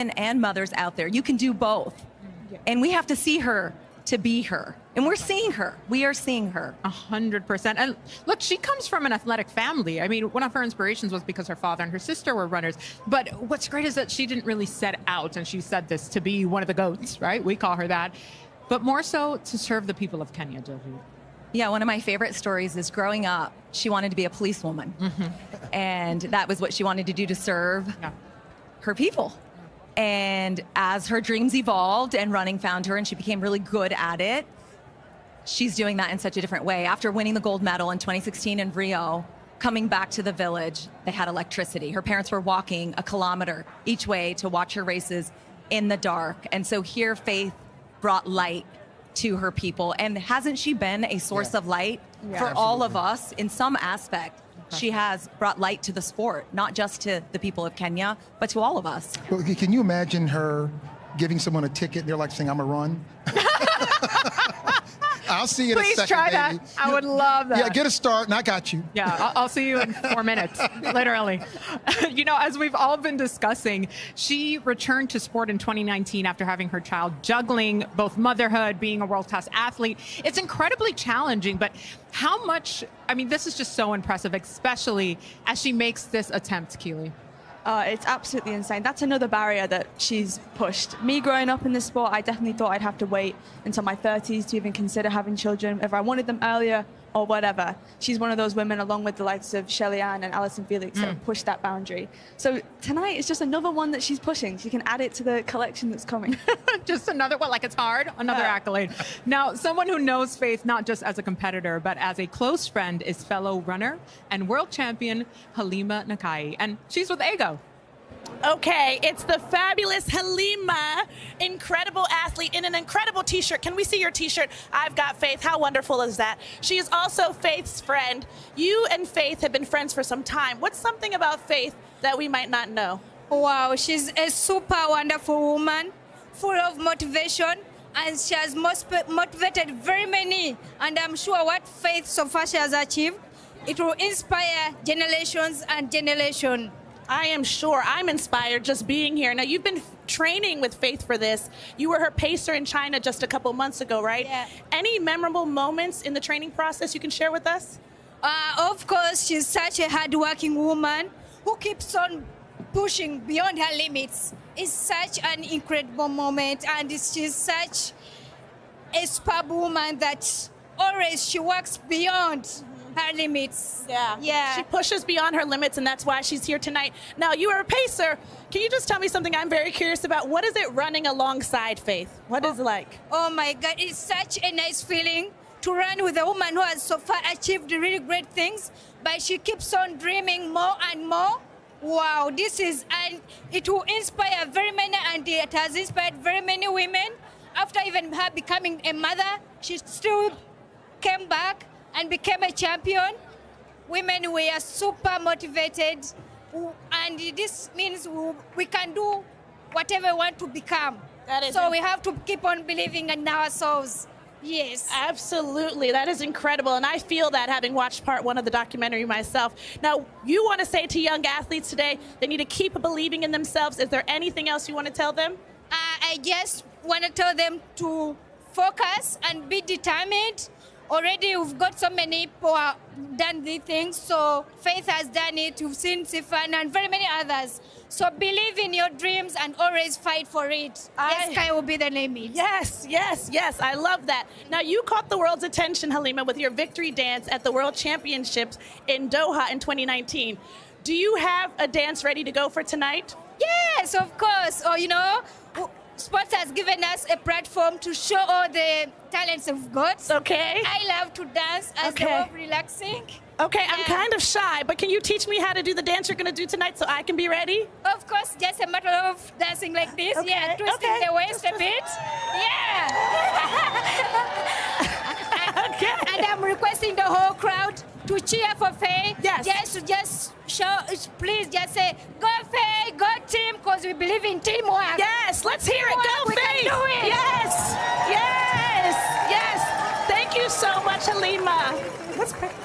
and mothers out there. You can do both. And we have to see her to be her. And we're seeing her. We are seeing her. 100%. And look, she comes from an athletic family. I mean, one of her inspirations was because her father and her sister were runners. But what's great is that she didn't really set out, and she said this, to be one of the GOATs, right? We call her that. But more so to serve the people of Kenya, Jovi. Yeah, one of my favorite stories is growing up, she wanted to be a policewoman. And that was what she wanted to do, to serve her people. And as her dreams evolved and running found her and she became really good at it, she's doing that in such a different way. After winning the gold medal in 2016 in Rio, coming back to the village, they had electricity. Her parents were walking a kilometer each way to watch her races in the dark. And so here Faith brought light to her people. And hasn't she been a source of light for all of us in some aspect? She has brought light to the sport, not just to the people of Kenya, but to all of us. Well, can you imagine her giving someone a ticket and they're like saying, I'm a run? I'll see you in a second, Please try that. baby. I would love that. Yeah, get a start and I got you. Yeah, I'll see you in 4 minutes, literally. You know, as we've all been discussing, she returned to sport in 2019 after having her child, juggling both motherhood, being a world-class athlete. It's incredibly challenging, but how much, I mean, this is just so impressive, especially as she makes this attempt, Keely. It's absolutely insane. That's another barrier that she's pushed. Me growing up in this sport, I definitely thought I'd have to wait until my 30s to even consider having children, if I wanted them earlier or whatever. She's one of those women, along with the likes of Shelly Ann and Alison Felix, that have pushed that boundary. So tonight is just another one that she's pushing. She can add it to the collection that's coming. Just another, well, like it's hard, another accolade. Now, someone who knows Faith not just as a competitor, but as a close friend is fellow runner and world champion Halima Nakai. And she's with Ego. Okay, it's the fabulous Halima, incredible athlete in an incredible t-shirt. Can we see your t-shirt? I've got Faith. How wonderful is that? She is also Faith's friend. You and Faith have been friends for some time. What's something about Faith that we might not know? Wow, she's a super wonderful woman, full of motivation, and she has motivated very many. And I'm sure what Faith so far she has achieved, it will inspire generations and generations. I am sure. I'm inspired just being here. Now, you've been training with Faith for this. You were her pacer in China just a couple months ago, right? Yeah. Any memorable moments in the training process you can share with us? Of course, she's such a hardworking woman who keeps on pushing beyond her limits. It's such an incredible moment, and she's such a superb woman that always she works beyond her limits. Yeah. She pushes beyond her limits, and that's why she's here tonight. Now, you are a pacer. Can you just tell me something I'm very curious about? What is it running alongside Faith? What is it like? Oh my God, it's such a nice feeling to run with a woman who has so far achieved really great things, but she keeps on dreaming more and more. Wow, this is, and it will inspire very many, and it has inspired very many women. After even her becoming a mother, she still came back and became a champion. Women, we are super motivated, and this means we can do whatever we want to become. So we have to keep on believing in ourselves. Yes. Absolutely. That is incredible. And I feel that, having watched part one of the documentary myself. Now, you want to say to young athletes today, they need to keep believing in themselves. Is there anything else you want to tell them? I just want to tell them to focus and be determined. Already we've got so many people who have done these things, so Faith has done it, you've seen Sifan and very many others. So believe in your dreams and always fight for it. The sky will be the limit. Yes, yes, yes, I love that. Now, you caught the world's attention, Halima, with your victory dance at the World Championships in Doha in 2019. Do you have a dance ready to go for tonight? Yes, of course. Or, you know, sports has given us a platform to show all the talents we've got. Okay. I love to dance as a way of relaxing. Okay, I'm kind of shy, but can you teach me how to do the dance you're going to do tonight so I can be ready? Of course, just a matter of dancing like this. Okay, Yeah, twisting the waist a bit. Yeah. And I'm requesting the whole crowd to cheer for Faye. Yes. Just show, please just say, go Faye, go team, because we believe in teamwork. Yes, let's hear it. Go We Faith. can do it. Yes, yes, yes. Thank you so much, Halima. Let's practice.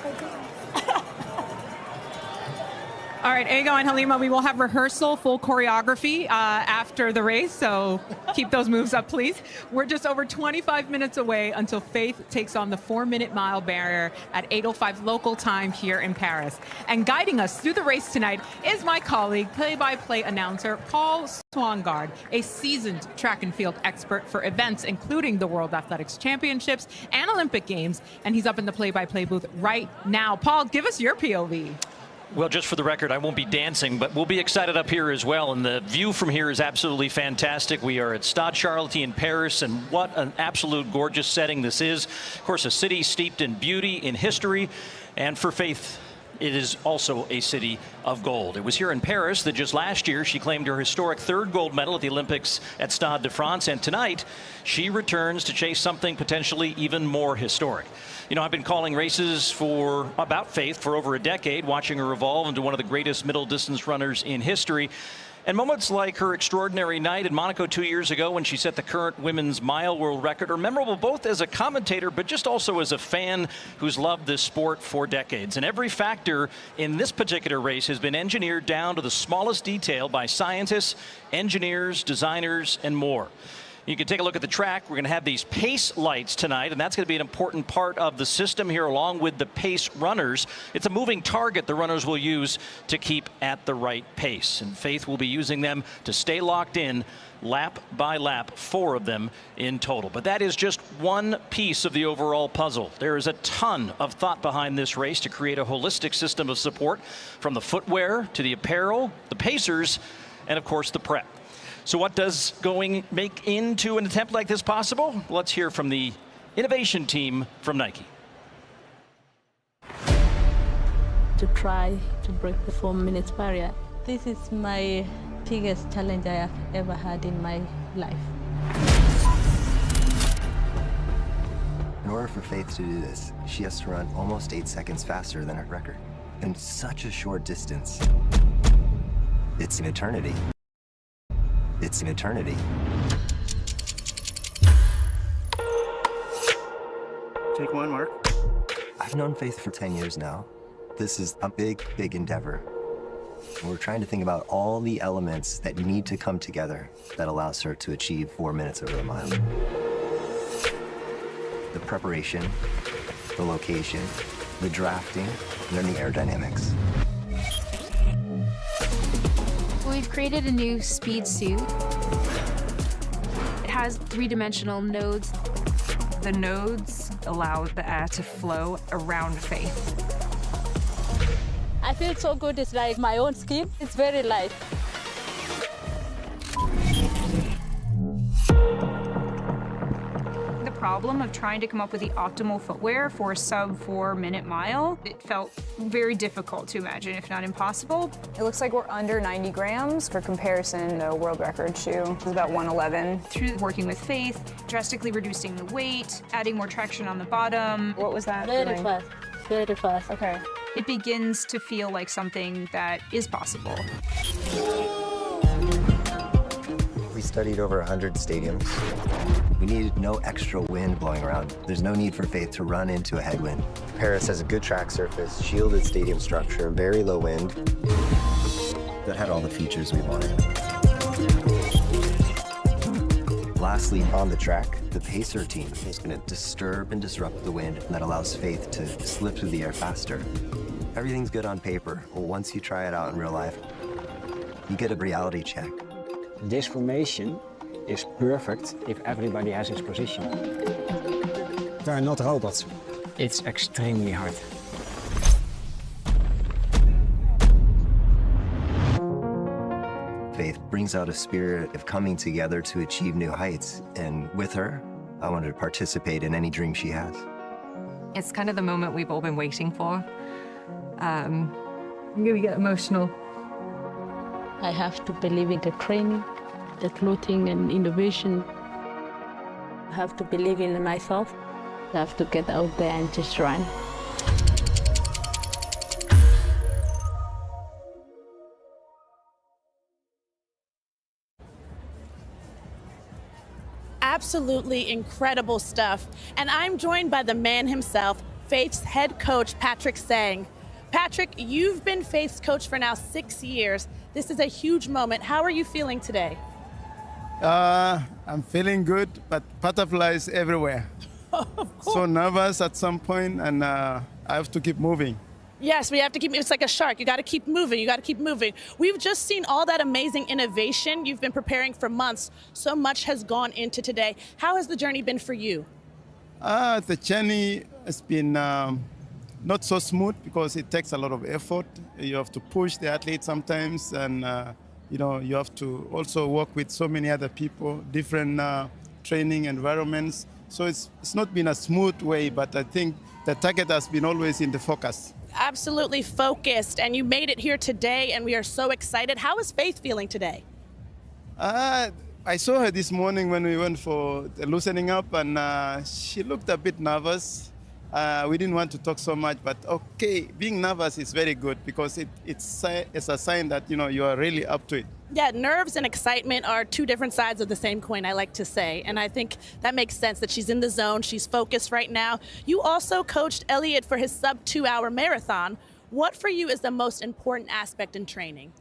All right, Ego and Halima, we will have rehearsal, full choreography after the race, so keep those moves up, please. We're just over 25 minutes away until Faith takes on the 4-minute mile barrier at 8:05 local time here in Paris. And guiding us through the race tonight is my colleague, play-by-play announcer Paul Swangard, a seasoned track and field expert for events including the World Athletics Championships and Olympic Games, and he's up in the play-by-play booth right now. Paul, give us your POV. Well, just for the record, I won't be dancing, but we'll be excited up here as well. And the view from here is absolutely fantastic. We are at Stade Charletti in Paris, and what an absolute gorgeous setting this is. Of course, a city steeped in beauty, in history, and for Faith, it is also a city of gold. It was here in Paris that just last year she claimed her historic 3rd gold medal at the Olympics at Stade de France, and tonight she returns to chase something potentially even more historic. You know, I've been calling races about Faith for over a decade, watching her evolve into one of the greatest middle distance runners in history. And moments like her extraordinary night in Monaco 2 years ago when she set the current women's mile world record are memorable both as a commentator but just also as a fan who's loved this sport for decades. And every factor in this particular race has been engineered down to the smallest detail by scientists, engineers, designers, and more. You can take a look at the track. We're going to have these pace lights tonight, and that's going to be an important part of the system here along with the pace runners. It's a moving target the runners will use to keep at the right pace, and Faith will be using them to stay locked in lap by lap, 4 of them in total. But that is just one piece of the overall puzzle. There is a ton of thought behind this race to create a holistic system of support, from the footwear to the apparel, the pacers, and of course the prep. So what does make into an attempt like this possible? Let's hear from the innovation team from Nike. To try to break the 4 minutes barrier. This is my biggest challenge I have ever had in my life. In order for Faith to do this, she has to run almost 8 seconds faster than her record. In such a short distance. It's an eternity. It's an eternity. Take one, Mark. I've known Faith for 10 years now. This is a big, big endeavor. And we're trying to think about all the elements that need to come together that allows her to achieve 4 minutes over the mile. The preparation, the location, the drafting, and then the aerodynamics. We've created a new speed suit. It has 3-dimensional nodes. The nodes allow the air to flow around Faith. I feel so good. It's like my own skin. It's very light. The problem of trying to come up with the optimal footwear for a sub 4-minute mile, it felt very difficult to imagine, if not impossible. It looks like we're under 90 grams. For comparison, the world record shoe is about 111. Through working with Faith, drastically reducing the weight, adding more traction on the bottom. What was that? Very fast. Very fast. Okay. It begins to feel like something that is possible. We studied over 100 stadiums. We needed no extra wind blowing around. There's no need for Faith to run into a headwind. Paris has a good track surface, shielded stadium structure, very low wind. That had all the features we wanted. Lastly, on the track, the pacer team is going to disturb and disrupt the wind, and that allows Faith to slip through the air faster. Everything's good on paper. Well, once you try it out in real life, you get a reality check. This formation is perfect if everybody has its position. They are not robots. It's extremely hard. Faith brings out a spirit of coming together to achieve new heights, and with her, I wanted to participate in any dream she has. It's kind of the moment we've all been waiting for. I'm gonna get emotional. I have to believe in the training, the clothing and innovation. I have to believe in myself. I have to get out there and just run. Absolutely incredible stuff. And I'm joined by the man himself, Faith's head coach, Patrick Sang. Patrick, you've been Faith's coach for now 6 years. This is a huge moment. How are you feeling today? I'm feeling good, but butterflies everywhere. So nervous at some point, and I have to keep moving. Yes, we have to keep, it's like a shark. You got to keep moving. You got to keep moving. We've just seen all that amazing innovation. You've been preparing for months. So much has gone into today. How has the journey been for you? The journey has been not so smooth because it takes a lot of effort. You have to push the athlete sometimes, and you have to also work with so many other people, different training environments. So it's not been a smooth way, but I think the target has been always in the focus. Absolutely focused, and you made it here today, and we are so excited. How is Faith feeling today? I saw her this morning when we went for the loosening up, and she looked a bit nervous. We didn't want to talk so much, but okay, being nervous is very good because it's a sign that you are really up to it. Yeah, nerves and excitement are two different sides of the same coin, I like to say. And I think that makes sense that she's in the zone. She's focused right now. You also coached Elliot for his sub 2-hour marathon. What for you is the most important aspect in training?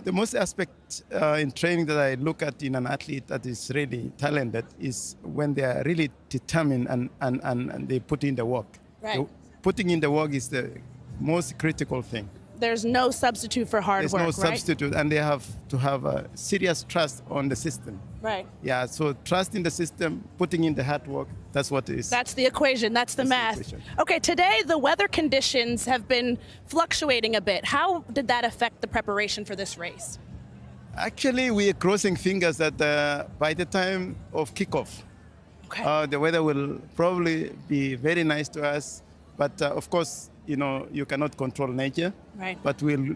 The most aspect in training that I look at in an athlete that is really talented is when they are really determined and they put in the work. Right. Putting in the work is the most critical thing. There's no substitute for hard work, right? There's no substitute, and they have to have a serious trust on the system. Right. Yeah, so trust in the system, putting in the hard work, that's what it is. That's the equation, that's the math. Okay, today the weather conditions have been fluctuating a bit. How did that affect the preparation for this race? Actually, we are crossing fingers that by the time of kickoff, the weather will probably be very nice to us. But of course, you cannot control nature. Right. But we'll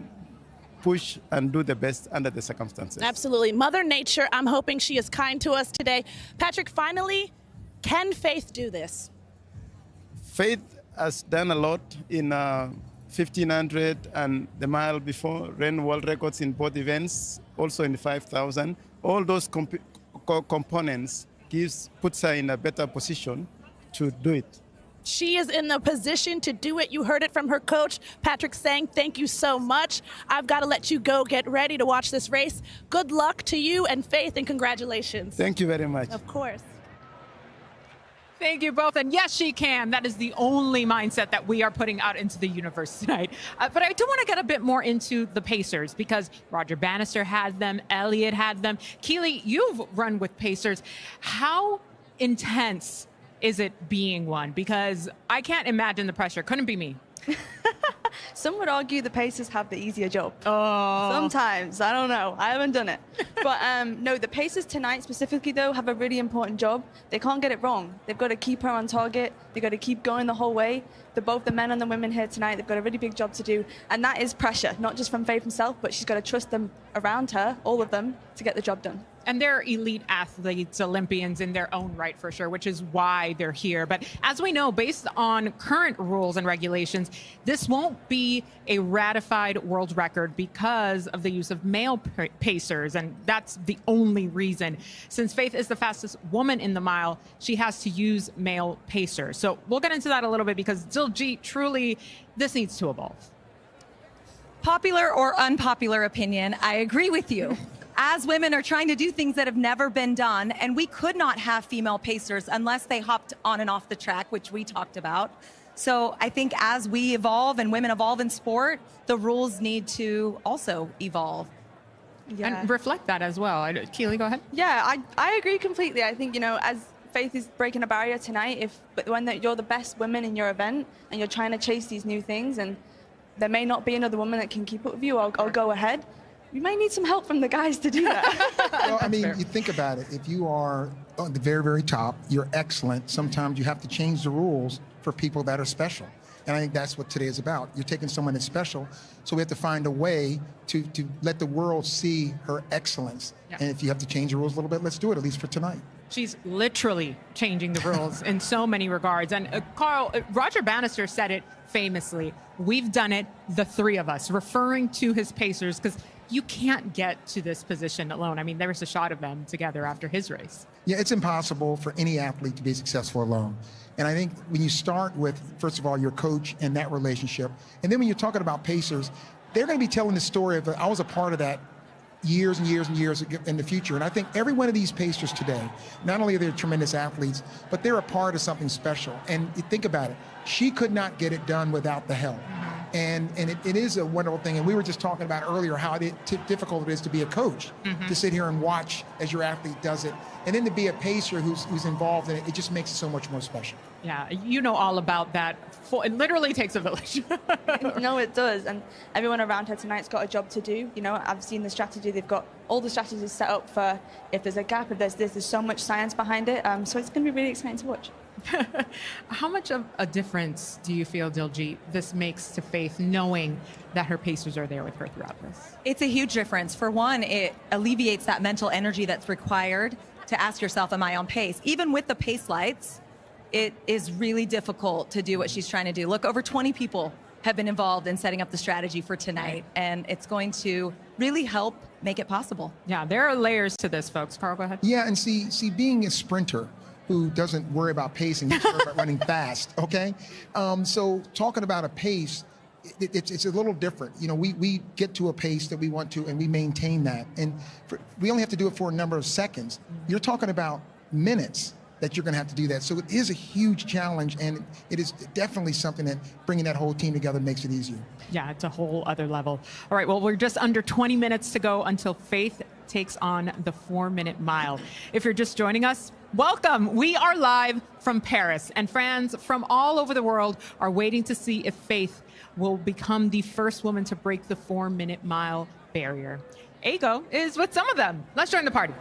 push and do the best under the circumstances. Absolutely. Mother Nature, I'm hoping she is kind to us today. Patrick, finally, can Faith do this? Faith has done a lot in 1500 and the mile before, ran world records in both events, also in 5,000. All those components puts her in a better position to do it. She is in the position to do it. You heard it from her coach, Patrick, saying thank you so much. I've got to let you go get ready to watch this race. Good luck to you and Faith, and congratulations. Thank you very much. Of course. Thank you both. And yes, she can. That is the only mindset that we are putting out into the universe tonight. But I do want to get a bit more into the Pacers because Roger Bannister had them. Elliot had them. Keely, you've run with Pacers. How intense is it being one? Because I can't imagine the pressure. Couldn't be me. Some would argue the Pacers have the easier job. Oh. Sometimes. I don't know. I haven't done it. But no, the Pacers tonight specifically, though, have a really important job. They can't get it wrong. They've got to keep her on target. They've got to keep going the whole way. Both the men and the women here tonight, they've got a really big job to do. And that is pressure, not just from Faith himself, but she's got to trust them around her, all of them, to get the job done. And they're elite athletes, Olympians in their own right, for sure, which is why they're here. But as we know, based on current rules and regulations, this won't be a ratified world record because of the use of male pacers. And that's the only reason. Since Faith is the fastest woman in the mile, she has to use male pacers. So we'll get into that a little bit because Diljit, truly, this needs to evolve. Popular or unpopular opinion, I agree with you. As women are trying to do things that have never been done, and we could not have female pacers unless they hopped on and off the track, which we talked about. So I think as we evolve and women evolve in sport, the rules need to also evolve. Yeah. And reflect that as well. Keely, go ahead. Yeah, I agree completely. I think, as Faith is breaking a barrier tonight, when you're the best woman in your event and you're trying to chase these new things, and there may not be another woman that can keep up with you or go ahead, you might need some help from the guys to do that. Well, I mean, you think about it. If you are on the very, very top, you're excellent. Sometimes you have to change the rules for people that are special. And I think that's what today is about. You're taking someone that's special, so we have to find a way to let the world see her excellence. Yeah. And if you have to change the rules a little bit, let's do it, at least for tonight. She's literally changing the rules in so many regards. And Carl, Roger Bannister said it famously. We've done it, the three of us, referring to his pacers, because you can't get to this position alone. I mean, there was a shot of them together after his race. Yeah, it's impossible for any athlete to be successful alone. And I think when you start with, first of all, your coach and that relationship, and then when you're talking about pacers, they're going to be telling the story of, I was a part of that years and years and years in the future. And I think every one of these pacers today, not only are they tremendous athletes, but they're a part of something special. And you think about it, she could not get it done without the help. And it is a wonderful thing. And we were just talking about earlier how difficult it is to be a coach, to sit here and watch as your athlete does it. And then to be a pacer who's involved in it, it just makes it so much more special. Yeah, you know all about that. It literally takes a village. No, it does. And everyone around her tonight's got a job to do. You know, I've seen the strategy. They've got all the strategies set up for if there's a gap, if there's so much science behind it. So it's going to be really exciting to watch. How much of a difference do you feel, Diljit, this makes to Faith, knowing that her pacers are there with her throughout this? It's a huge difference. For one, it alleviates that mental energy that's required to ask yourself, am I on pace? Even with the pace lights, it is really difficult to do what she's trying to do. Look, over 20 people have been involved in setting up the strategy for tonight, and it's going to really help make it possible. Yeah, there are layers to this, folks. Carl, go ahead. Yeah, and see, being a sprinter who doesn't worry about pacing, he's worried about running fast, okay? So talking about a pace, it's a little different. You know, we get to a pace that we want to, and we maintain that. And we only have to do it for a number of seconds. You're talking about minutes that you're going to have to do that. So it is a huge challenge, and it is definitely something that bringing that whole team together makes it easier. Yeah, it's a whole other level. All right, well, we're just under 20 minutes to go until Faith takes on the 4-minute mile. If you're just joining us, welcome. We are live from Paris, and fans from all over the world are waiting to see if Faith will become the first woman to break the 4-minute mile barrier. Ego is with some of them. Let's join the party.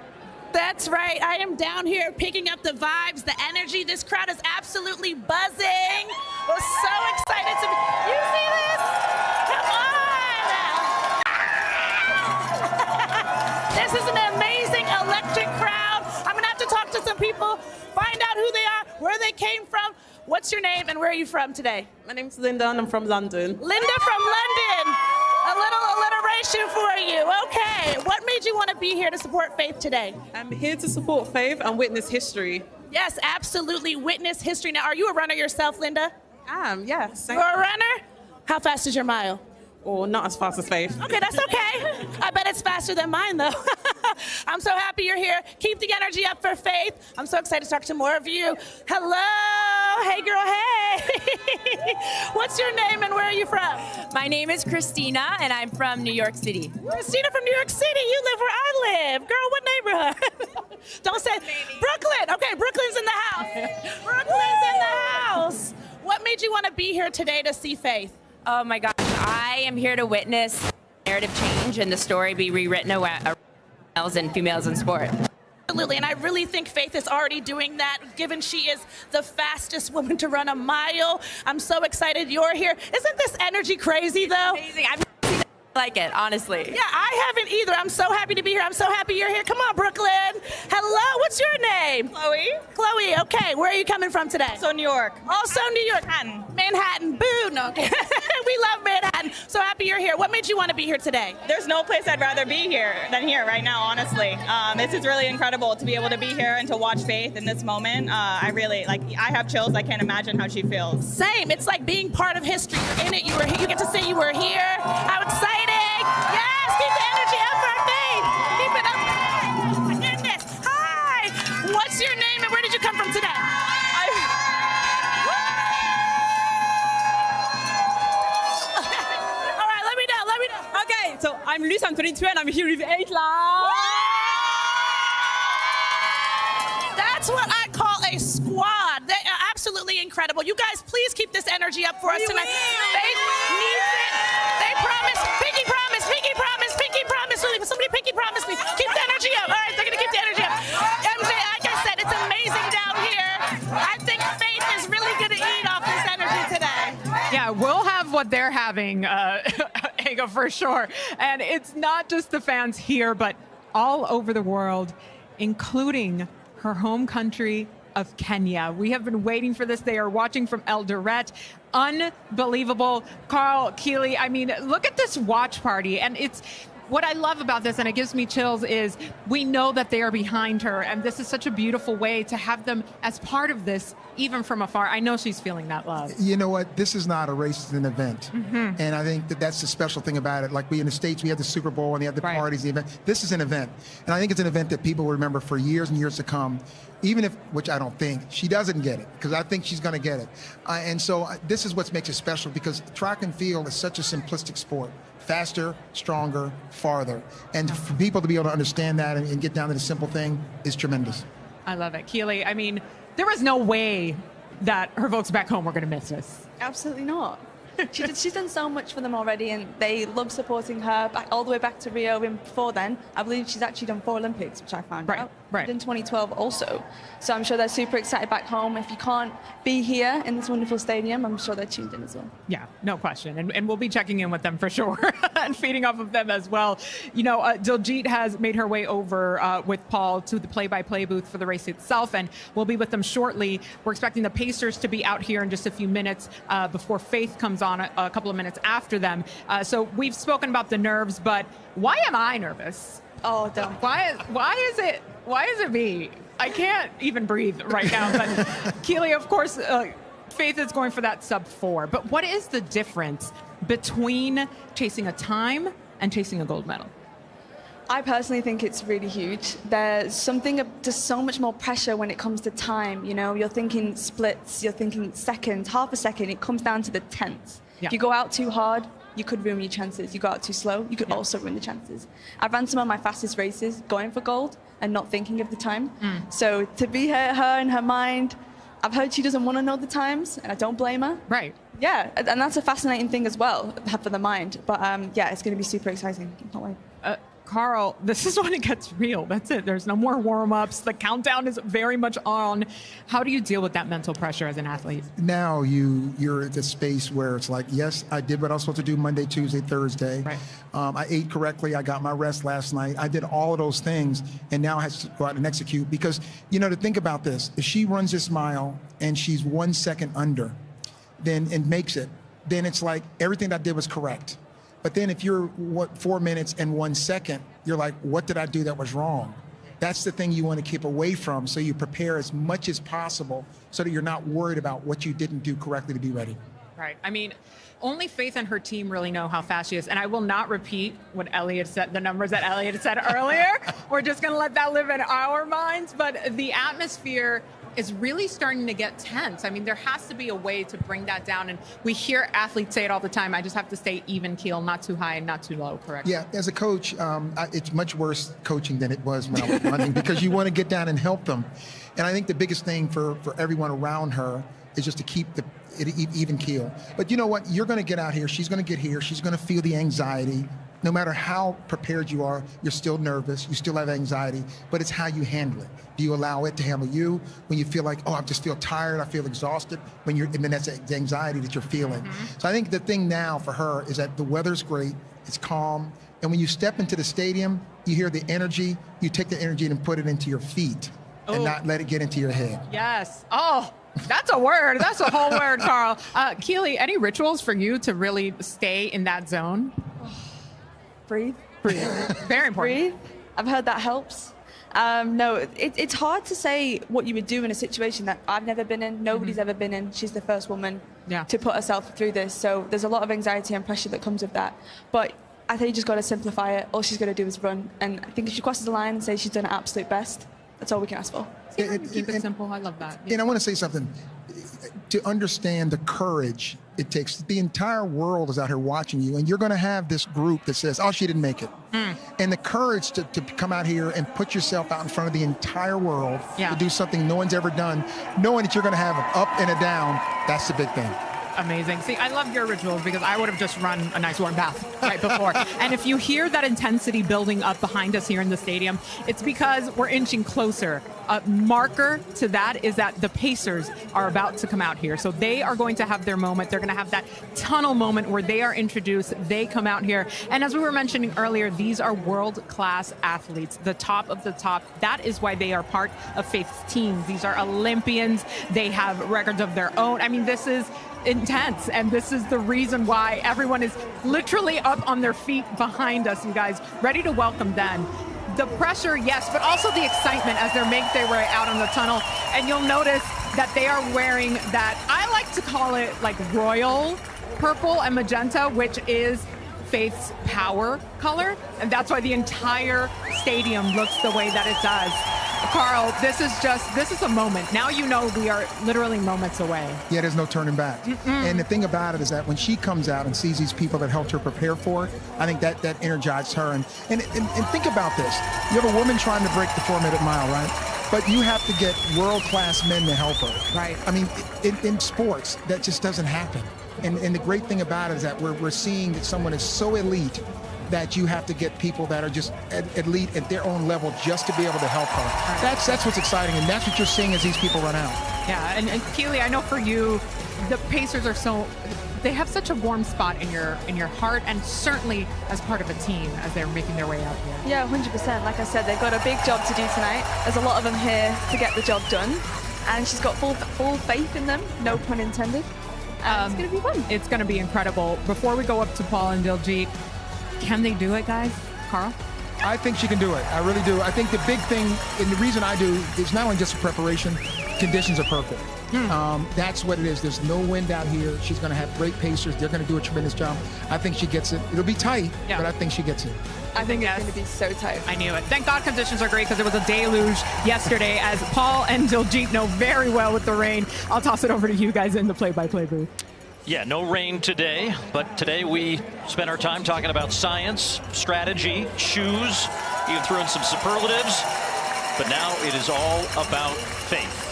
That's right. I am down here picking up the vibes, the energy. This crowd is absolutely buzzing. We're so excited to be. You see this? Come on. This is an amazing electric crowd. I'm going to have to talk to some people, find out who they are, where they came from. What's your name and where are you from today? My name's Linda and I'm from London. Linda from London. A little alliteration for you. Okay. What made you want to be here to support Faith today? I'm here to support Faith and witness history. Yes, absolutely. Witness history. Now, are you a runner yourself, Linda? I am, yes. You're a runner? How fast is your mile? Or not as fast as Faith. Okay, that's okay. I bet it's faster than mine, though. I'm so happy you're here. Keep the energy up for Faith. I'm so excited to talk to more of you. Hello. Hey, girl, hey. What's your name and where are you from? My name is Christina, and I'm from New York City. Christina from New York City. You live where I live. Girl, what neighborhood? Don't say Brooklyn. Okay, Brooklyn's in the house. Brooklyn's in the house. What made you want to be here today to see Faith? Oh my gosh, I am here to witness narrative change and the story be rewritten around males and females in sport. Absolutely, and I really think Faith is already doing that, given she is the fastest woman to run a mile. I'm so excited you're here. Isn't this energy crazy, though? Amazing. I've never seen anything like it, honestly. Yeah, I haven't either. I'm so happy to be here. I'm so happy you're here. Come on, Brooklyn. Hello, what's your name? Chloe. Chloe, okay. Where are you coming from today? So New York. Also New York. Manhattan. Manhattan. Boo. No, okay. We love Manhattan. So happy you're here. What made you want to be here today? There's no place I'd rather be here than here right now, honestly. This is really incredible to be able to be here and to watch Faith in this moment. I have chills. I can't imagine how she feels. Same. It's like being part of history. You're in it. You were here. You get to say you were here. How exciting. Yes, keep the energy up for Faith. Keep it up. Oh my goodness. Hi. What's your name and where did you come from today? All right, let me know. Okay, so I'm Luce, I'm 22 and I'm here with 8 Love. That's what I call a squad. They are absolutely incredible. You guys, please keep this energy up for us tonight. Faith needs it. They promise. Pinky promise. Pinky promise. Pinky promise. Somebody pinky promise me. Keep the energy up. All right, they're going to keep the energy up. MJ, like I said, it's amazing down here. I think Faith is really going to eat off this energy today. Yeah, we'll have what they're having, Ego, for sure. And it's not just the fans here, but all over the world, including her home country of Kenya. We have been waiting for this. They are watching from Eldoret. Unbelievable. Carl, Keely, I mean, look at this watch party. And what I love about this, and it gives me chills, is we know that they are behind her, and this is such a beautiful way to have them as part of this, even from afar. I know she's feeling that love. You know what? This is not a race, it's an event. Mhm. And I think that that's the special thing about it. Like we in the States, we have the Super Bowl and they have the parties, the event. This is an event. And I think it's an event that people will remember for years and years to come, even if, which I don't think, she doesn't get it, because I think she's going to get it. And so this is what makes it special, because track and field is such a simplistic sport. Faster, stronger, farther. And for people to be able to understand that and get down to the simple thing is tremendous. I love it. Keely, I mean, there was no way that her folks back home were going to miss this. Absolutely not. She's done so much for them already, and they love supporting her back all the way back to Rio. And before then, I believe she's actually done 4 Olympics, which I found out. Right. In 2012 also. So I'm sure they're super excited back home. If you can't be here in this wonderful stadium, I'm sure they're tuned in as well. Yeah, no question. And we'll be checking in with them for sure and feeding off of them as well. You know, Diljit has made her way over with Paul to the play-by-play booth for the race itself, and we'll be with them shortly. We're expecting the Pacers to be out here in just a few minutes before Faith comes on a couple of minutes after them. So we've spoken about the nerves, but why am I nervous? Oh, don't. Why is it me? I can't even breathe right now. But Keely, of course, Faith is going for that sub-4. But what is the difference between chasing a time and chasing a gold medal? I personally think it's really huge. There's so much more pressure when it comes to time. You know, you're thinking splits, you're thinking seconds, half a second. It comes down to the tenths. Yeah. If you go out too hard, you could ruin your chances. You go out too slow, you could also ruin the chances. I've ran some of my fastest races going for gold and not thinking of the time. So to be her in her mind, I've heard she doesn't want to know the times, and I don't blame her. Right. Yeah, and that's a fascinating thing as well for the mind. But yeah, it's going to be super exciting. Can't wait. Carl, this is when it gets real. That's it. There's no more warm-ups. The countdown is very much on. How do you deal with that mental pressure as an athlete? Now you're at the space where it's like, yes, I did what I was supposed to do Monday, Tuesday, Thursday. Right. I ate correctly. I got my rest last night. I did all of those things, and now I have to go out and execute. Because, you know, to think about this, if she runs this mile and she's 1 second under, then and makes it, then it's like everything I did was correct. But then if you're 4 minutes and 1 second, you're like, what did I do that was wrong? That's the thing you want to keep away from, so you prepare as much as possible so that you're not worried about what you didn't do correctly to be ready. Right. I mean, only Faith and her team really know how fast she is. And I will not repeat what Elliot said, the numbers that Elliot said earlier. We're just going to let that live in our minds. But the atmosphere is really starting to get tense. I mean, there has to be a way to bring that down. And we hear athletes say it all the time. I just have to stay even keel, not too high and not too low, correct? Yeah, as a coach, it's much worse coaching than it was when I was running, because you want to get down and help them. And I think the biggest thing for everyone around her is just to keep it even keel. But you know what? You're going to get out here. She's going to get here. She's going to feel the anxiety. No matter how prepared you are, you're still nervous. You still have anxiety, but it's how you handle it. Do you allow it to handle you when you feel like, oh, I just feel tired, I feel exhausted, and then that's the anxiety that you're feeling. So I think the thing now for her is that the weather's great, it's calm, and when you step into the stadium, you hear the energy, you take the energy and put it into your feet and not let it get into your head. Yes. Oh, that's a word. That's a whole word, Carl. Keely, any rituals for you to really stay in that zone? Breathe. Very important. Breathe. I've heard that helps. No, it's hard to say what you would do in a situation that I've never been in. Nobody's ever been in. She's the first woman to put herself through this. So there's a lot of anxiety and pressure that comes with that. But I think you just got to simplify it. All she's got to do is run. And I think if she crosses the line and says she's done her absolute best, that's all we can ask for. Keep it simple. I love that. And I want to say something. To understand the courage it takes, the entire world is out here watching you, and you're going to have this group that says, oh, she didn't make it. And the courage to come out here and put yourself out in front of the entire world to do something no one's ever done, knowing that you're going to have an up and a down, that's the big thing. Amazing. See, I love your rituals because I would have just run a nice warm bath right before. And if you hear that intensity building up behind us here in the stadium, it's because we're inching closer A marker to that is that the Pacers are about to come out here. So they are going to have their moment. They're going to have that tunnel moment where they are introduced. They come out here. And as we were mentioning earlier, these are world-class athletes, the top of the top. That is why they are part of Faith's team. These are Olympians. They have records of their own. I mean, this is intense, and this is the reason why everyone is literally up on their feet behind us, you guys, ready to welcome them. The pressure, yes, but also the excitement as they make their way out on the tunnel. And you'll notice that they are wearing that, I like to call it like royal purple and magenta, which is Faith's power color. And that's why the entire stadium looks the way that it does. Carl, this is a moment. Now you know we are literally moments away. Yeah, there's no turning back. And the thing about it is that when she comes out and sees these people that helped her prepare for it, I think that energized her. And think about this. You have a woman trying to break the 4-minute mile, right? But you have to get world-class men to help her. Right. I mean, in sports, that just doesn't happen. And the great thing about it is that we're seeing that someone is so elite that you have to get people that are just elite at their own level just to be able to help her. That's what's exciting, and that's what you're seeing as these people run out. Yeah, and Keely, I know for you, the Pacers are they have such a warm spot in your heart, and certainly as part of a team as they're making their way out here. Yeah, 100%. Like I said, they've got a big job to do tonight. There's a lot of them here to get the job done, and she's got full faith in them, no pun intended. It's going to be fun. It's going to be incredible. Before we go up to Paul and Diljit, can they do it, guys? Carl? I think she can do it. I really do. I think the big thing, and the reason I do, is not only just the preparation, conditions are perfect. That's what it is. There's no wind out here. She's going to have great pacers. They're going to do a tremendous job. I think she gets it. It'll be tight, but I think she gets it. I think it's going to be so tight. I knew it. Thank God conditions are great because it was a deluge yesterday, as Paul and Diljit know very well with the rain. I'll toss it over to you guys in the play-by-play booth. Yeah, no rain today, but today we spent our time talking about science, strategy, shoes, even threw in some superlatives, but now it is all about Faith.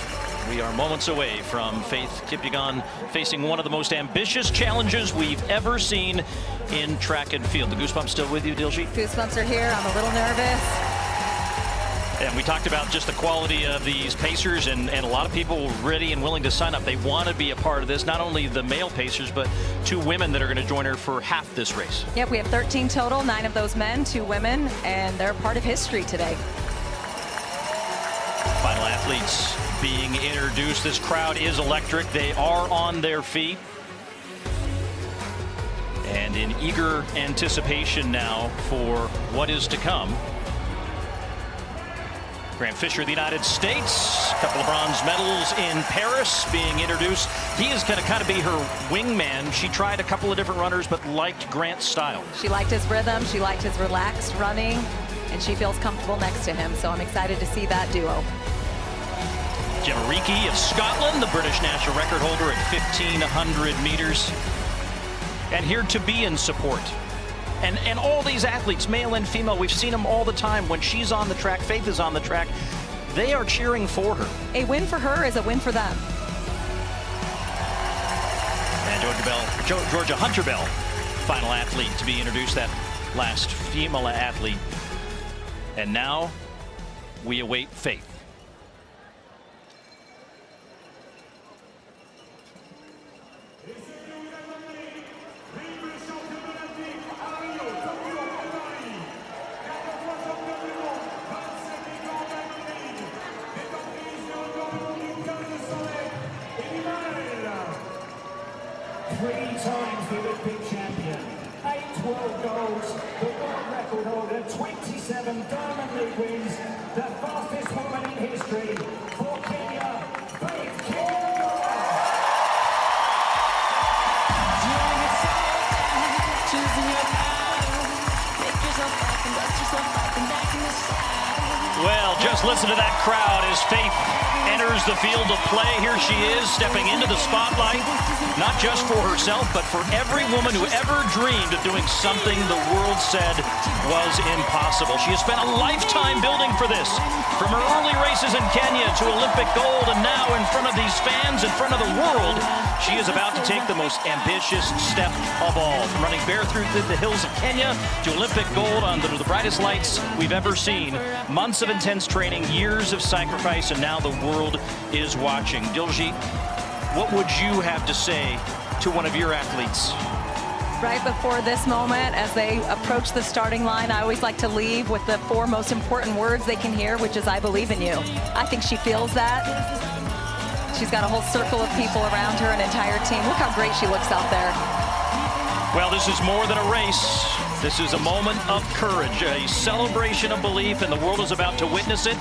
We are moments away from Faith Kipyegon facing one of the most ambitious challenges we've ever seen in track and field. The goosebumps still with you, Diljit? Goosebumps are here. I'm a little nervous. And we talked about just the quality of these Pacers, and a lot of people ready and willing to sign up. They want to be a part of this, not only the male Pacers, but 2 women that are going to join her for half this race. Yep, we have 13 total, 9 of those men, 2 women, and they're part of history today. Final athletes being introduced. This crowd is electric. They are on their feet. And in eager anticipation now for what is to come. Grant Fisher of the United States, a couple of bronze medals in Paris being introduced. He is going to kind of be her wingman. She tried a couple of different runners, but liked Grant's style. She liked his rhythm. She liked his relaxed running, and she feels comfortable next to him. So I'm excited to see that duo. Gemma Reekie of Scotland, the British national record holder at 1,500 meters. And here to be in support. And all these athletes, male and female, we've seen them all the time. When she's on the track, Faith is on the track, they are cheering for her. A win for her is a win for them. And Georgia Hunter Bell, final athlete to be introduced, that last female athlete. And now we await Faith. Times the Olympic champion, 8 world golds, the world record holder, 27 Diamond League wins, the fastest woman in history for Kenya, Faith Kipyegon. Well, just listen to that crowd as Faith enters the field of play. Here she is, stepping into the spotlight, not just for herself, but for every woman who ever dreamed of doing something the world said was impossible. She has spent a lifetime building for this, from her early races in Kenya to Olympic gold, and now in front of these fans, in front of the world, she is about to take the most ambitious step of all, from running bare through the hills of Kenya to Olympic gold under the brightest lights we've ever seen. Months of intense training. training, years of sacrifice, and now the world is watching. Diljit, what would you have to say to one of your athletes? Right before this moment, as they approach the starting line, I always like to leave with the 4 most important words they can hear, which is, I believe in you. I think she feels that. She's got a whole circle of people around her, an entire team. Look how great she looks out there. Well, this is more than a race. This is a moment of courage, a celebration of belief, and the world is about to witness it.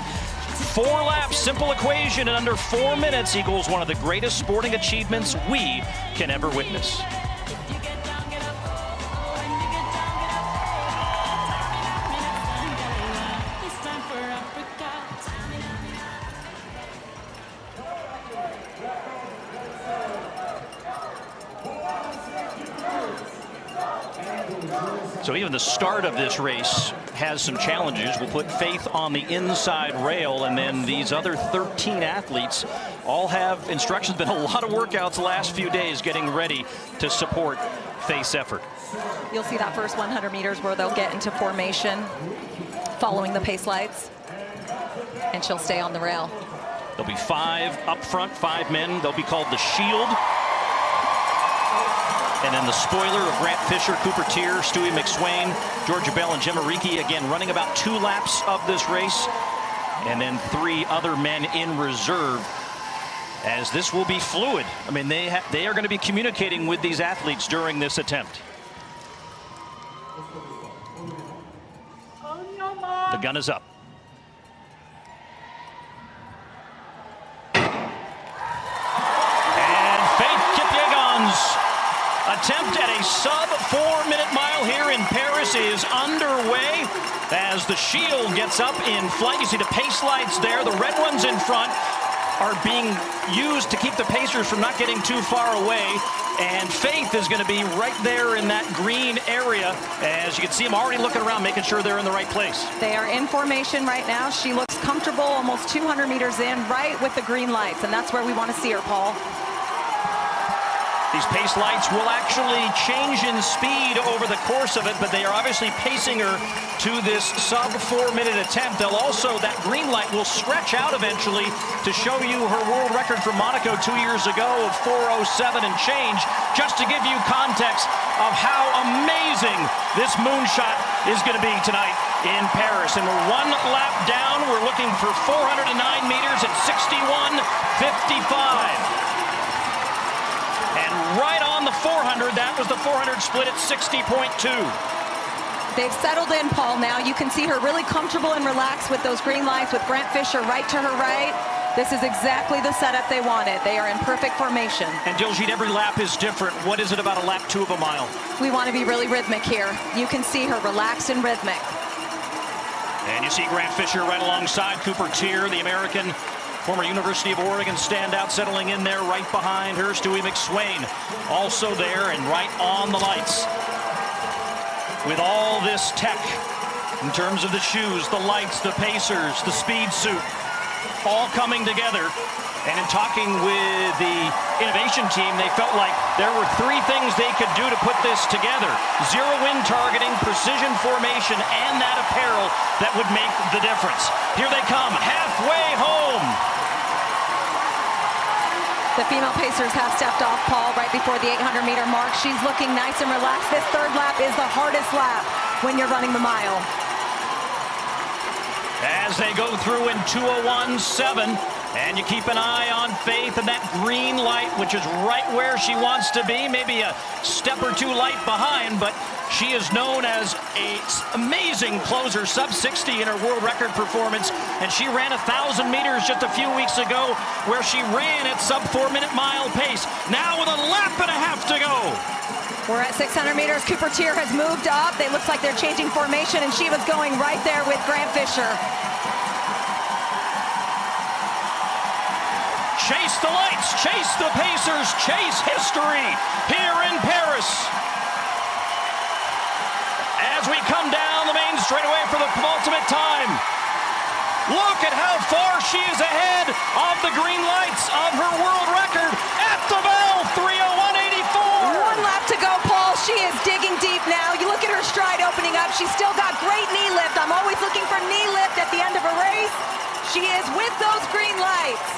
4 laps, simple equation, in under 4 minutes equals one of the greatest sporting achievements we can ever witness. So even the start of this race has some challenges. We'll put Faith on the inside rail, and then these other 13 athletes all have instructions. Been a lot of workouts the last few days getting ready to support Faith's effort. You'll see that first 100 meters where they'll get into formation following the pace lights, and she'll stay on the rail. There'll be 5 up front, 5 men. They'll be called the Shield. And then the spoiler of Grant Fisher, Cooper Tier, Stewie McSwain, Georgia Bell, and Gemma Reekie, again, running about 2 laps of this race. And then 3 other men in reserve, as this will be fluid. I mean, they are going to be communicating with these athletes during this attempt. The gun is up. And Faith Kipyegon's attempt at a sub-4-minute mile here in Paris is underway as the Shield gets up in flight. You see the pace lights there. The red ones in front are being used to keep the pacers from not getting too far away. And Faith is going to be right there in that green area. As you can see them already looking around, making sure they're in the right place. They are in formation right now. She looks comfortable, almost 200 meters in, right with the green lights. And that's where we want to see her, Paul. These pace lights will actually change in speed over the course of it, but they are obviously pacing her to this sub-4-minute attempt. They'll also, that green light will stretch out eventually to show you her world record from Monaco 2 years ago of 4:07 and change, just to give you context of how amazing this moonshot is going to be tonight in Paris. And we're 1 lap down. We're looking for 409 meters at 61:55. And right on the 400, that was the 400 split at 60.2. They've settled in, Paul, now. You can see her really comfortable and relaxed with those green lights, with Grant Fisher right to her right. This is exactly the setup they wanted. They are in perfect formation. And Diljit, every lap is different. What is it about a lap 2 of a mile? We want to be really rhythmic here. You can see her relaxed and rhythmic. And you see Grant Fisher right alongside Cooper Tier, the American former University of Oregon standout, settling in there right behind her. Stewie McSwain also there and right on the lights. With all this tech in terms of the shoes, the lights, the pacers, the speed suit, all coming together. And in talking with the innovation team, they felt like there were 3 things they could do to put this together: zero wind targeting, precision formation, and that apparel that would make the difference. Here they come, halfway home. The female pacers have stepped off, Paul, right before the 800-meter mark. She's looking nice and relaxed. This 3rd lap is the hardest lap when you're running the mile. As they go through in 2:01.7, and you keep an eye on Faith and that green light, which is right where she wants to be, maybe a step or 2 light behind, but she is known as an amazing closer, sub-60 in her world record performance, and she ran 1,000 meters just a few weeks ago where she ran at sub-4-minute mile pace. Now with a lap and a half to go. We're at 600 meters. Cooper Tier has moved up. It looks like they're changing formation, and she was going right there with Grant Fisher. Chase the lights, chase the pacers, chase history here in Paris. As we come down the main straightaway for the penultimate time. Look at how far she is ahead of the green lights of her world record at the bell, 3:01.84. 1 lap to go, Paul. She is digging deep now. You look at her stride opening up. She's still got great knee lift. I'm always looking for knee lift at the end of a race. she is with those green lights.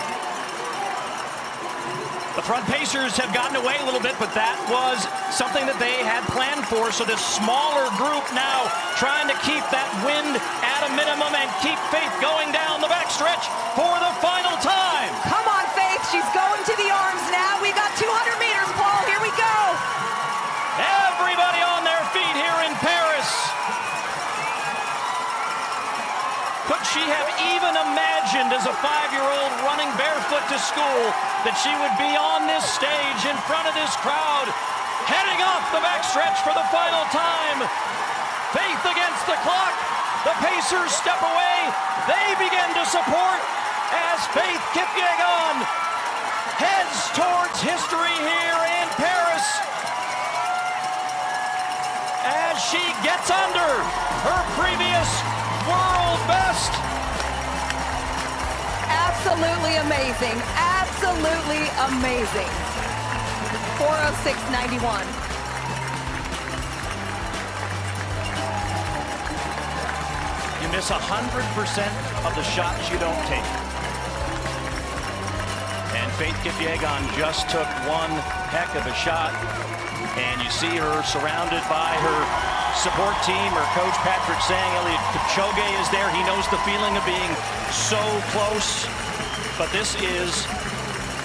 The front pacers have gotten away a little bit, but that was something that they had planned for. So this smaller group now trying to keep that wind at a minimum and keep Faith going down the backstretch for the final time. Come on, Faith. She's going to the arms now. We got 200 meters, Paul. Here we go. Everybody on their feet here in Paris. Could she have even imagined as a 5-year-old running barefoot to school that she would be on this stage in front of this crowd, heading off the backstretch for the final time? Faith against the clock. The Pacers step away. They begin to support as Faith Kipyegon heads towards history here in Paris as she gets under her previous world best. Absolutely amazing. Absolutely amazing. 4:06.91. You miss 100% of the shots you don't take. And Faith Kipyegon just took one heck of a shot. And you see her surrounded by her support team. Her coach, Patrick, saying Eliud Kipchoge is there. He knows the feeling of being so close. But this is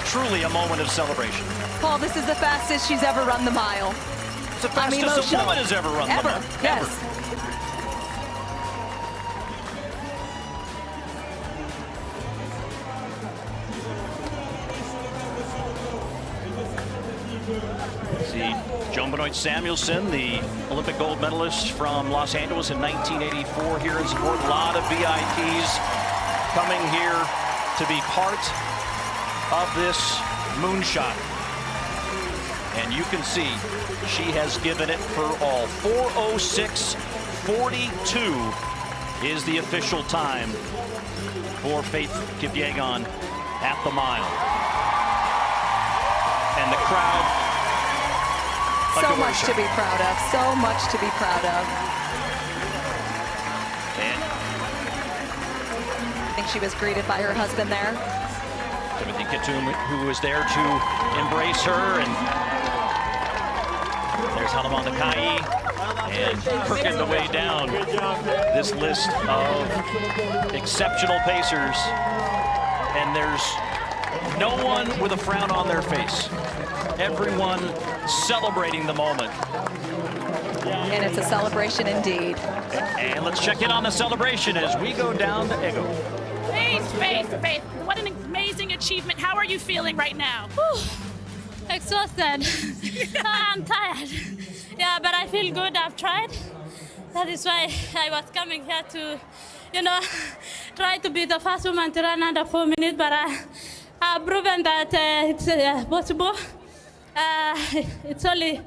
truly a moment of celebration. Paul, this is the fastest she's ever run the mile. It's the fastest a woman has ever run the mile. Yes. See Joan Benoit Samuelson, the Olympic gold medalist from Los Angeles in 1984, here in support. A lot of VIPs coming here to be part of this moonshot. And you can see she has given it her all. 4:06.42 is the official time for Faith Kipyegon at the mile. And the crowd, so much to be proud of. So much to be proud of. And I think she was greeted by her husband there. Timothy Katoum, who was there to embrace her. And there's Halaman Nakai. And working the way down this list of exceptional pacers. And there's no one with a frown on their face. Everyone celebrating the moment. And it's a celebration indeed. And let's check in on the celebration as we go down to Ego. Faith. What an amazing achievement. How are you feeling right now? Exhausted. I'm tired. Yeah, but I feel good. I've tried. That is why I was coming here to, try to be the first woman to run under 4 minutes, but I've proven that it's possible. It's only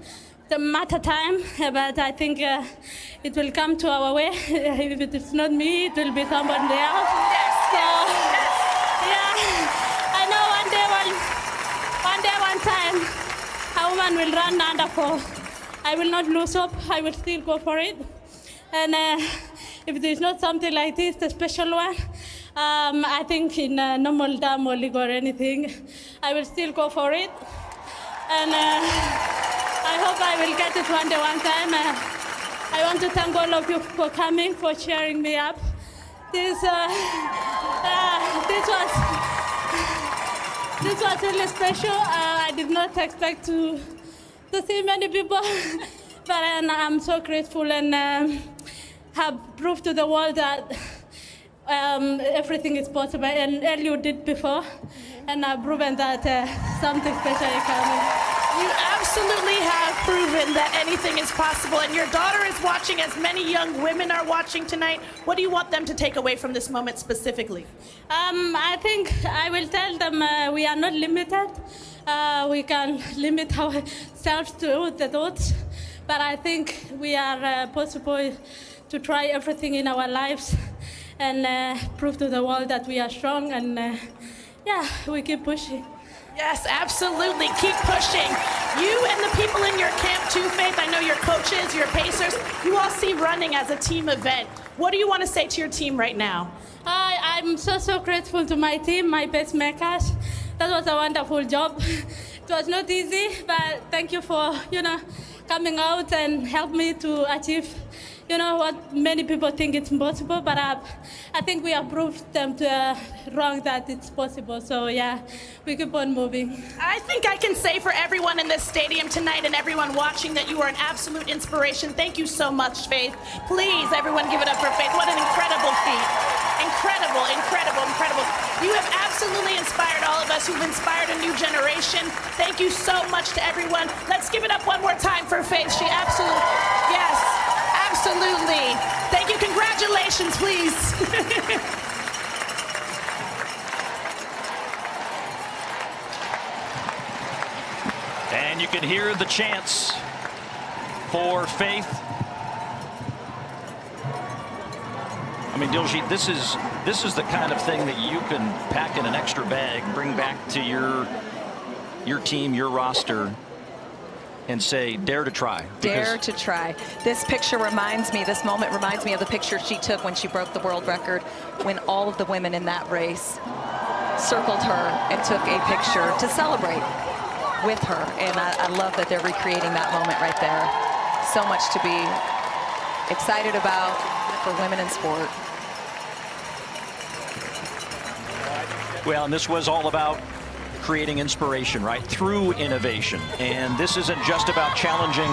the matter time, but I think it will come to our way. If it is not me, it will be somebody else. So, yeah, I know one day, one time, a woman will run under 4. I will not lose hope. I will still go for it. And if there's not something like this, the special one, I think in normal dam or league or anything, I will still go for it. And I hope I will get it one day, one time. I want to thank all of you for coming, for cheering me up. This was really special. I did not expect to see many people, but I'm so grateful and have proved to the world that everything is possible. And Eliud did before, and I've proven that something special is coming. You absolutely have proven that anything is possible, and your daughter is watching, as many young women are watching tonight. What do you want them to take away from this moment specifically? I think I will tell them we are not limited. We can limit ourselves to the thoughts, but I think we are possible to try everything in our lives and prove to the world that we are strong, and we keep pushing. Yes, absolutely. Keep pushing. You and the people in your camp too, Faith. I know your coaches, your pacers. You all see running as a team event. What do you want to say to your team right now? I'm so grateful to my team, my pacemakers. That was a wonderful job. It was not easy, but thank you for, coming out and help me to achieve, what many people think it's impossible, but I think we have proved them wrong that it's possible. So yeah, we keep on moving. I think I can say for everyone in this stadium tonight and everyone watching that you are an absolute inspiration. Thank you so much, Faith. Please, everyone give it up for Faith. What an incredible feat. Incredible, incredible, incredible. You have absolutely inspired all of us. You've inspired a new generation. Thank you so much to everyone. Let's give it up one more time for Faith. She absolutely, yes, absolutely. Thank you. Congratulations, please. And you can hear the chants for Faith. I mean, Diljeet, this is the kind of thing that you can pack in an extra bag, bring back to your team, your roster, and say, dare to try. Dare to try. This moment reminds me of the picture she took when she broke the world record, when all of the women in that race circled her and took a picture to celebrate with her. And I love that they're recreating that moment right there. So much to be excited about for women in sport. Well, and this was all about creating inspiration, right, through innovation. And this isn't just about challenging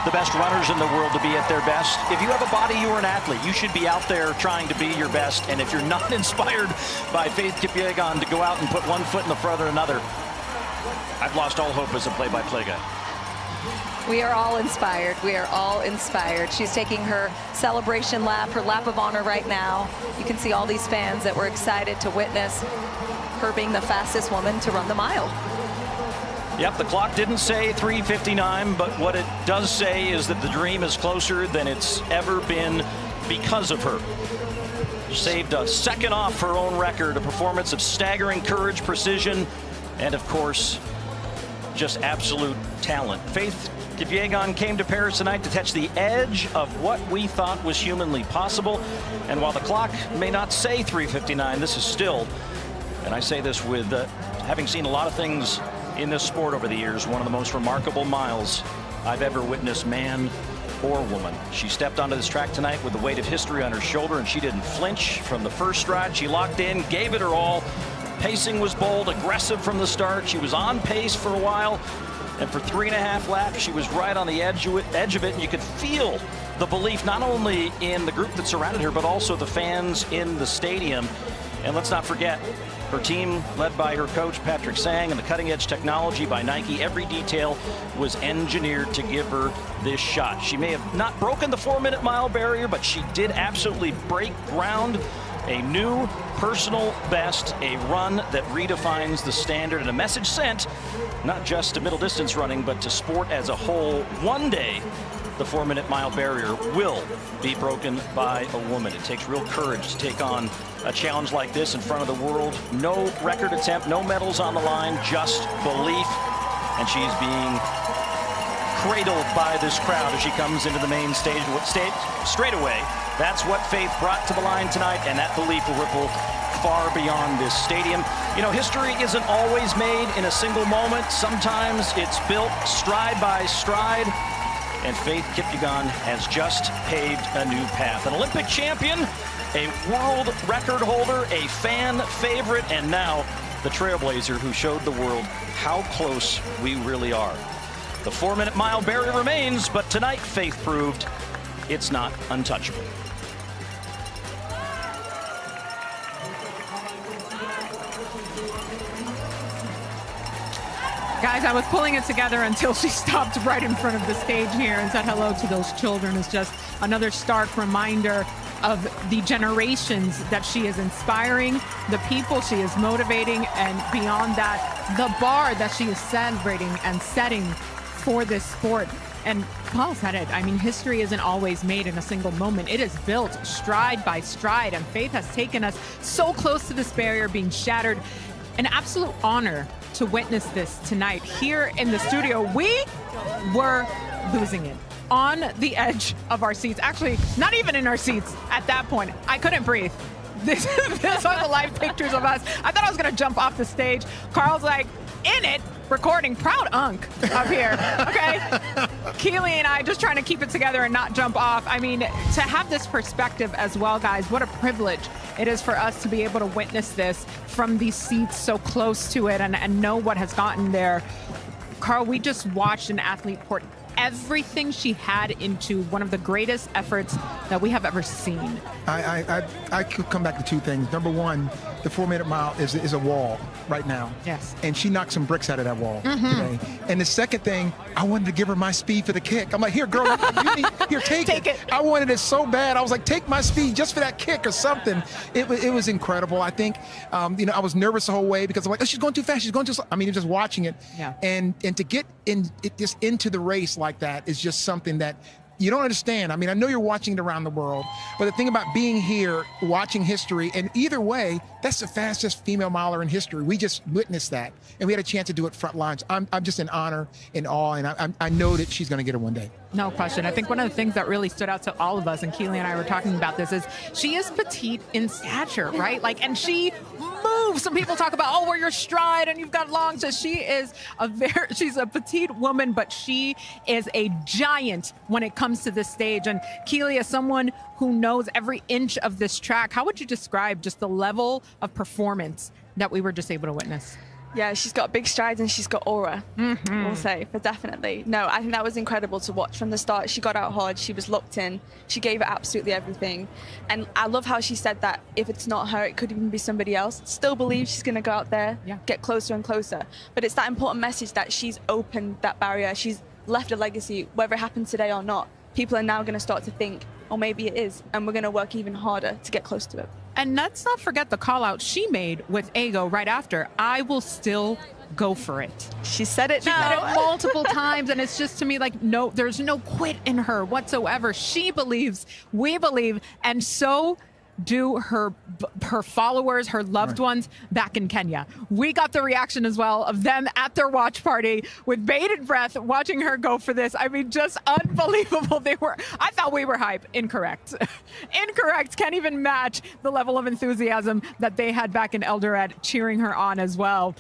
the best runners in the world to be at their best. If you have a body, you are an athlete. You should be out there trying to be your best. And if you're not inspired by Faith Kipyegon to go out and put one foot in the front of another, I've lost all hope as a play-by-play guy. We are all inspired. We are all inspired. She's taking her celebration lap, her lap of honor right now. You can see all these fans that were excited to witness her being the fastest woman to run the mile. Yep, the clock didn't say 3:59, but what it does say is that the dream is closer than it's ever been because of her. Saved a second off her own record, a performance of staggering courage, precision, and of course, just absolute talent. Faith Kipyegon came to Paris tonight to touch the edge of what we thought was humanly possible. And while the clock may not say 3:59, this is still, and I say this with having seen a lot of things in this sport over the years, one of the most remarkable miles I've ever witnessed, man or woman. She stepped onto this track tonight with the weight of history on her shoulder, and she didn't flinch from the first stride. She locked in, gave it her all. Pacing was bold, aggressive from the start. She was on pace for a while, and for 3.5 laps, she was right on the edge of it, and you could feel the belief not only in the group that surrounded her, but also the fans in the stadium. And let's not forget, her team, led by her coach, Patrick Sang, and the cutting-edge technology by Nike, every detail was engineered to give her this shot. She may have not broken the 4-minute mile barrier, but she did absolutely break ground. A new personal best, a run that redefines the standard, and a message sent not just to middle distance running, but to sport as a whole. One day, the 4-minute mile barrier will be broken by a woman. It takes real courage to take on a challenge like this in front of the world. No record attempt, no medals on the line, just belief. And she's being cradled by this crowd as she comes into the main stage straight away. That's what Faith brought to the line tonight, and that belief will ripple far beyond this stadium. You know, history isn't always made in a single moment. Sometimes it's built stride by stride, and Faith Kipyegon has just paved a new path. An Olympic champion, a world record holder, a fan favorite, and now the trailblazer who showed the world how close we really are. The 4-minute mile barrier remains, but tonight Faith proved it's not untouchable. Guys, I was pulling it together until she stopped right in front of the stage here and said hello to those children. It's just another stark reminder of the generations that she is inspiring, the people she is motivating, and beyond that, the bar that she is celebrating and setting for this sport. And Paul said it, I mean, history isn't always made in a single moment. It is built stride by stride, and Faith has taken us so close to this barrier being shattered. An absolute honor to witness this tonight here in the studio. We were losing it on the edge of our seats. Actually, not even in our seats at that point. I couldn't breathe. This are the live pictures of us. I thought I was going to jump off the stage. Carl's like, in it, recording. Proud unk up here. Okay. Keely and I just trying to keep it together and not jump off. I mean, to have this perspective as well, guys, what a privilege it is for us to be able to witness this from these seats so close to it and know what has gotten there. Carl, we just watched an athlete pour everything she had into one of the greatest efforts that we have ever seen. I could come back to two things. Number one, the 4-minute mile is a wall right now. Yes. And she knocked some bricks out of that wall today. And the second thing, I wanted to give her my speed for the kick. I'm like, here, girl, here, take it. I wanted it so bad. I was like, take my speed just for that kick or something. It was incredible. I think, I was nervous the whole way because I'm like, oh, she's going too fast. She's going too slow. I mean, just watching it. Yeah. And to get just into the race like that is just something that you don't understand. I mean, I know you're watching it around the world, but the thing about being here, watching history, and either way, that's the fastest female miler in history. We just witnessed that, and we had a chance to do it front lines. I'm just in honor and awe, and I know that she's going to get it one day. No question. I think one of the things that really stood out to all of us, and Keely and I were talking about this, is she is petite in stature, right? Like, and she moves. Some people talk about, oh, where your stride and you've got long. So she's a petite woman, but she is a giant when it comes to this stage. And Keely, as someone who knows every inch of this track, how would you describe just the level of performance that we were just able to witness? Yeah, she's got big strides and she's got aura, we'll say, but definitely. No, I think that was incredible to watch from the start. She got out hard, she was locked in, she gave it absolutely everything. And I love how she said that if it's not her, it could even be somebody else. Still believes she's going to go out there, get closer and closer. But it's that important message that she's opened that barrier, she's left a legacy, whether it happens today or not. People are now going to start to think, oh, maybe it is, and we're going to work even harder to get close to it. And let's not forget the call out she made with Ego right after. I will still go for it. She said it now. She said it multiple times, and it's just to me like, no, there's no quit in her whatsoever. She believes, we believe, and so do her followers, her loved ones back in Kenya. We got the reaction as well of them at their watch party with bated breath watching her go for this. I mean, just unbelievable. I thought we were hype. Incorrect. Incorrect. Can't even match the level of enthusiasm that they had back in Eldoret cheering her on as well.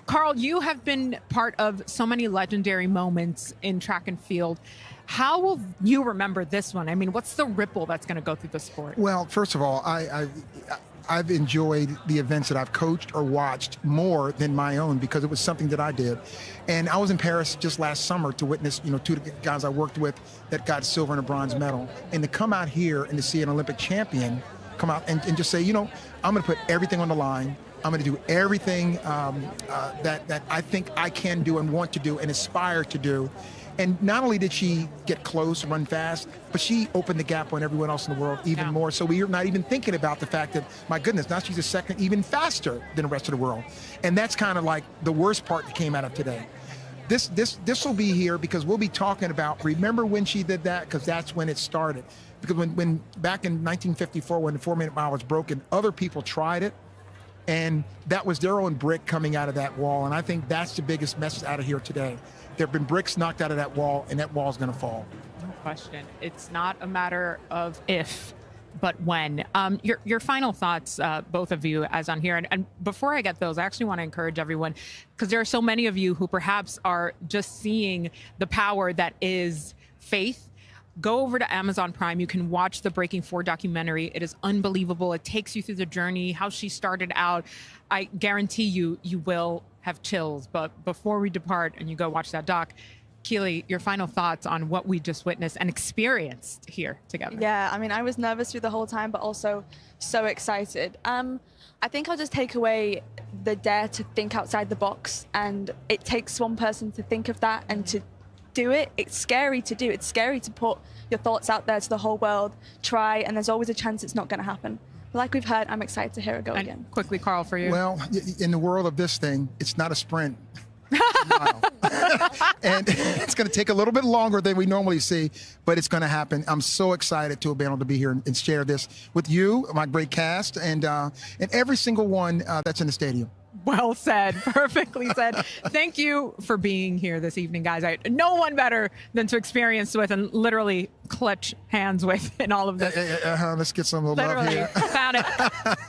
Carl, you have been part of so many legendary moments in track and field. How will you remember this one? I mean, what's the ripple that's going to go through the sport? Well, first of all, I've enjoyed the events that I've coached or watched more than my own because it was something that I did. And I was in Paris just last summer to witness, two of the guys I worked with that got silver and a bronze medal. And to come out here and to see an Olympic champion come out and just say, I'm going to put everything on the line. I'm going to do everything that I think I can do and want to do and aspire to do. And not only did she get close, run fast, but she opened the gap on everyone else in the world even more. So we're not even thinking about the fact that, my goodness, now she's a second, even faster than the rest of the world. And that's kind of like the worst part that came out of today. This will be here because we'll be talking about, remember when she did that? Because that's when it started. Because when back in 1954, when the 4-minute mile was broken, other people tried it. And that was their own brick coming out of that wall. And I think that's the biggest message out of here today. There have been bricks knocked out of that wall, and that wall is going to fall. No question. It's not a matter of if, but when. Your final thoughts, both of you, as on here. And before I get those, I actually want to encourage everyone, because there are so many of you who perhaps are just seeing the power that is faith. Go over to Amazon Prime. You can watch the Breaking 4 documentary. It is unbelievable. It takes you through the journey, how she started out. I guarantee you will have chills. But before we depart and you go watch that doc, Keely, your final thoughts on what we just witnessed and experienced here together. Yeah, I mean, I was nervous through the whole time, but also so excited. I think I'll just take away the dare to think outside the box. And it takes one person to think of that and to do it. It's scary to do. It's scary to put your thoughts out there to the whole world. Try, and there's always a chance it's not going to happen. Like we've heard, I'm excited to hear it go again. Quickly, Carl, for you. Well, in the world of this thing, it's not a sprint. And it's going to take a little bit longer than we normally see, but it's going to happen. I'm so excited to have been able to be here and share this with you, my great cast, and every single one that's in the stadium. Well said. Perfectly said. Thank you for being here this evening, guys. No one better than to experience with and literally clutch hands with in all of this. Let's get some love here. Found it.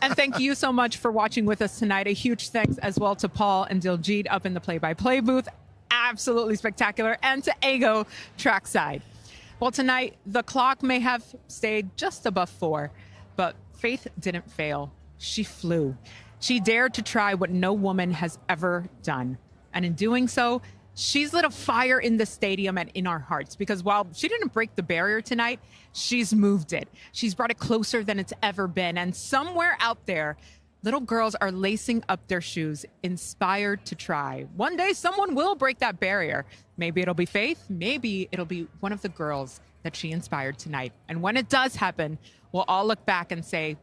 And thank you so much for watching with us tonight. A huge thanks as well to Paul and Diljit up in the play-by-play booth. Absolutely spectacular. And to Ego trackside. Well, tonight, the clock may have stayed just above 4, but Faith didn't fail. She flew. She dared to try what no woman has ever done. And in doing so, she's lit a fire in the stadium and in our hearts, because while she didn't break the barrier tonight, she's moved it. She's brought it closer than it's ever been. And somewhere out there, little girls are lacing up their shoes, inspired to try. One day, someone will break that barrier. Maybe it'll be Faith. Maybe it'll be one of the girls that she inspired tonight. And when it does happen, we'll all look back and say,